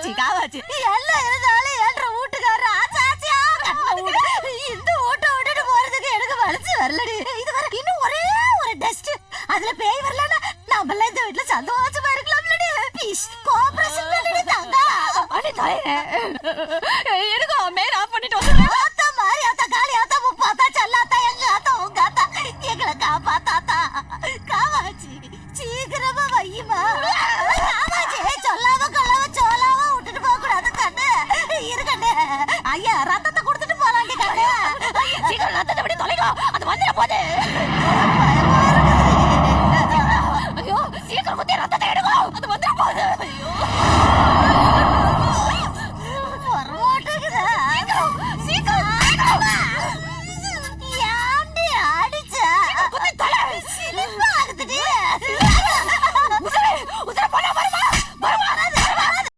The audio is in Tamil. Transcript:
காமாச்சி காமாச்சி எல்லாம் இருந்தாலும் என்ற வீட்டுக்காரர் ஆச்சாச்சியா இந்த வீட்டை விட்டுட்டு போறதுக்கு எனக்கு மனசு வரலடி. இது வர இன்னும் ஒரே ஒரு டஸ்ட் அதுல பேய் வரலன்னா நம்மள இந்த வீட்டுல சந்தோஷமா இருக்கலாம்லடி. ப்ளீஸ் கோஆபரேஷன் பண்ணி தாங்க. அடி தாயே எனக்கு மேல ஆஃப் பண்ணிட்டு வந்து ஆத்தா மாரி ஆத்தா காளி ஆத்தா முப்பாத்தா செல்லாத்தா எங்க ஆத்தா உங்க ஆத்தா எங்களை காப்பாத்தாத்தா. காமாச்சி சீக்கிரமா வையுமா. காமாச்சி சொல்லாம கொள்ளாம சோலாம விட்டுட்டு போக கூடாது கண்ணு. இருக்கண்ணு ஐயா ரத்தத்தை கொடுத்துட்டு போலாண்டி கண்ணு. சீக்கிரம் ரத்தத்தை விட தொலைக்கோ அது வந்துட போது.